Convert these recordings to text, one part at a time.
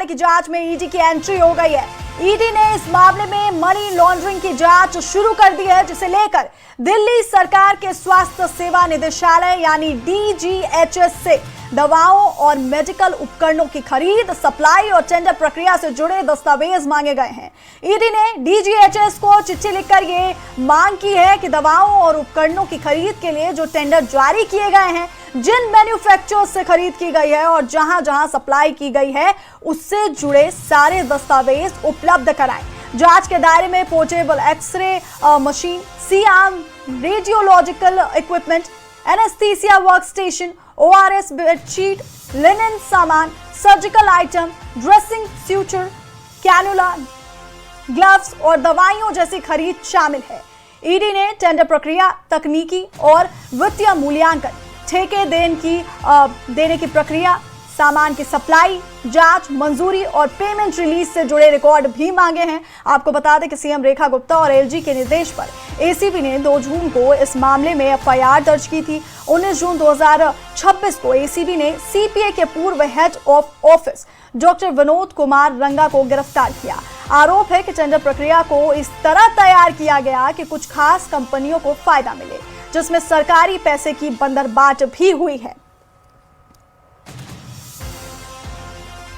घोटाले की जांच में ईडी की एंट्री हो गई है। ईडी ने इस मामले में मनी लॉन्ड्रिंग की जांच शुरू कर दी है, जिसे लेकर दिल्ली सरकार के स्वास्थ्य सेवा निदेशालय यानी डीजीएचएस से दवाओं और मेडिकल उपकरणों की खरीद, सप्लाई और टेंडर प्रक्रिया से जुड़े दस्तावेज मांगे गए हैं। ईडी ने डीजीएचएस को चिट्ठी लिखकर ये मांग की है कि दवाओं और उपकरणों की खरीद के लिए जो टेंडर जारी किए गए हैं, जिन मैन्युफैक्चरर्स से खरीद की गई है और जहां जहां सप्लाई की गई है, उससे जुड़े सारे दस्तावेज उपलब्ध कराएं। जांच के दायरे में portable x ray machine, C-arm, radiological equipment, anaesthesia work station, ORS bedsheet, linen सामान, surgical item, dressing, suture, cannula, gloves और दवाइयों जैसी खरीद शामिल है। ईडी ने टेंडर प्रक्रिया, तकनीकी और वित्तीय मूल्यांकन, ठेके देने की प्रक्रिया, सामान की सप्लाई, जांच, मंजूरी और पेमेंट रिलीज से जुड़े रिकॉर्ड भी मांगे हैं। आपको बता दें कि सीएम रेखा गुप्ता और एलजी के निर्देश पर एसीबी ने 2 जून को इस मामले में एफआईआर दर्ज की थी। 19 जून 2026 को एसीबी ने सीपीए के पूर्व head of office doctor Vinod Kumar रंगा को गिरफ्तार किया। आरोप है कि टेंडर प्रक्रिया को इस तरह तैयार किया गया कि कुछ खास कंपनियों को फायदा मिले, जिसमें सरकारी पैसे की बंदरबाट भी हुई है।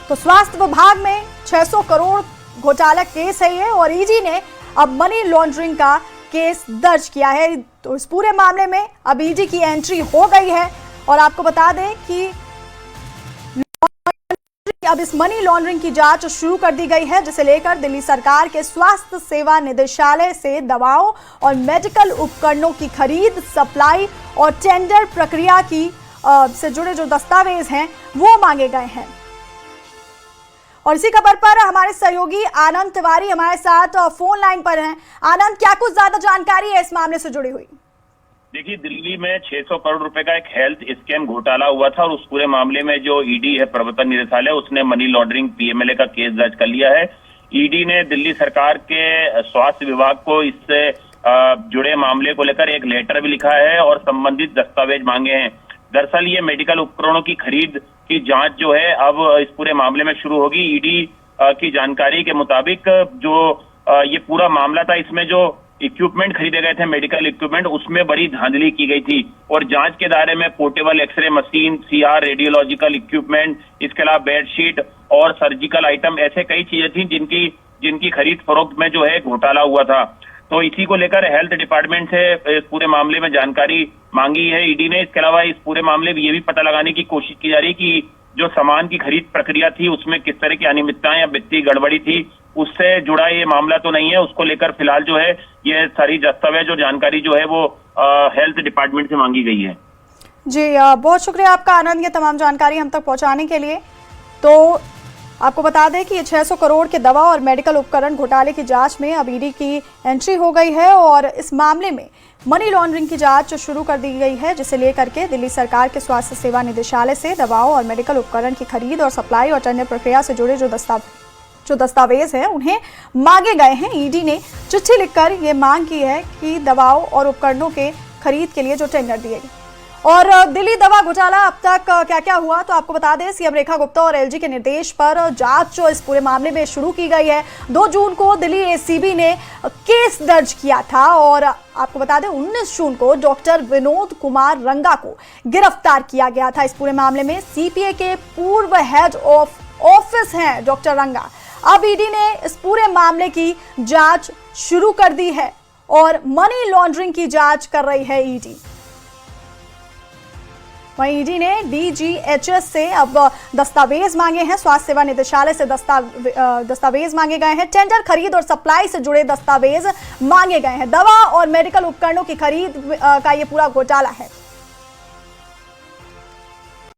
तो स्वास्थ्य विभाग में 600 करोड़ घोटाला केस है ये, और ईडी ने अब मनी लॉन्ड्रिंग का केस दर्ज किया है। तो इस पूरे मामले में अब ईडी की एंट्री हो गई है। और आपको बता दें कि अब इस मनी लॉन्ड्रिंग की जांच शुरू कर दी गई है, जिसे लेकर दिल्ली सरकार के स्वास्थ्य सेवा निदेशालय से दवाओं और मेडिकल उपकरणों की खरीद, सप्लाई और टेंडर प्रक्रिया की से जुड़े जो दस्तावेज हैं वो मांगे गए हैं। और इसी खबर पर हमारे सहयोगी आनंद तिवारी हमारे साथ फोन लाइन पर हैं। आनंद, क्या कुछ ज्यादा जानकारी है इस मामले से जुड़ी हुई? देखिए, दिल्ली में 600 करोड़ रुपए का एक हेल्थ स्कैम घोटाला हुआ था और उस पूरे मामले में जो ईडी है, प्रवर्तन निदेशालय, उसने मनी लॉन्ड्रिंग पीएमएलए का केस दर्ज कर लिया है। ईडी ने दिल्ली सरकार के स्वास्थ्य विभाग को इससे जुड़े मामले को लेकर एक लेटर भी लिखा है और संबंधित दस्तावेज मांगे हैं। दरअसल ये मेडिकल उपकरणों की खरीद की जांच जो है अब इस पूरे मामले में शुरू होगी। ईडी की जानकारी के मुताबिक जो ये पूरा मामला था, इसमें जो इक्विपमेंट खरीदे गए थे, मेडिकल इक्विपमेंट, उसमें बड़ी धांधली की गई थी और जांच के दायरे में portable x ray machine, CR, radiological equipment, इसके अलावा बेडशीट और सर्जिकल आइटम, ऐसे कई चीजें थी जिनकी खरीद फरोख्त में जो है घोटाला हुआ था। तो इसी को लेकर हेल्थ डिपार्टमेंट से इस पूरे मामले में जानकारी मांगी है ईडी ने। इसके अलावा इस पूरे मामले में ये भी पता लगाने की कोशिश की जा रही है कि जो सामान की खरीद प्रक्रिया थी उसमें किस तरह की अनियमितताएं या वित्तीय गड़बड़ी थी, उससे जुड़ा ये मामला तो नहीं है। उसको लेकर फिलहाल जो है ये सारी दस्तावेज और जानकारी जो है वो हेल्थ डिपार्टमेंट से मांगी गई है। जी, बहुत शुक्रिया आपका आनंद, ये तमाम जानकारी हम तक पहुंचाने के लिए। तो आपको बता दें कि ये 600 करोड़ के दवा और मेडिकल उपकरण घोटाले की जांच में अब ईडी की एंट्री हो गई है और इस मामले में मनी लॉन्ड्रिंग की जांच शुरू कर दी गई है, जिसे लेकर के दिल्ली सरकार के स्वास्थ्य सेवा निदेशालय से दवाओं और मेडिकल उपकरण की खरीद और सप्लाई और टेंडर प्रक्रिया से जुड़े जो दस्तावेज हैं उन्हें मांगे गए हैं। ईडी ने चिट्ठी लिखकर ये मांग की है कि दवाओं और उपकरणों के खरीद के लिए जो टेंडर दिए गए। और दिल्ली दवा घोटाला अब तक क्या क्या हुआ, तो आपको बता दें सीएम रेखा गुप्ता और एलजी के निर्देश पर जांच इस पूरे मामले में शुरू की गई है। 2 जून को दिल्ली एसीबी ने केस दर्ज किया था और आपको बता दें 19 जून को डॉक्टर विनोद कुमार रंगा को गिरफ्तार किया गया था। इस पूरे मामले में सीपीए के पूर्व हेड ऑफ ऑफिस हैं डॉक्टर रंगा। अब ईडी ने इस पूरे मामले की जांच शुरू कर दी है और मनी लॉन्ड्रिंग की जांच कर रही है ईडी। वहीं ईडी ने डीजीएचएस से अब दस्तावेज मांगे हैं, स्वास्थ्य सेवा निदेशालय से दस्तावेज मांगे गए हैं, टेंडर खरीद और सप्लाई से जुड़े दस्तावेज मांगे गए हैं। दवा और मेडिकल उपकरणों की खरीद का ये पूरा घोटाला है।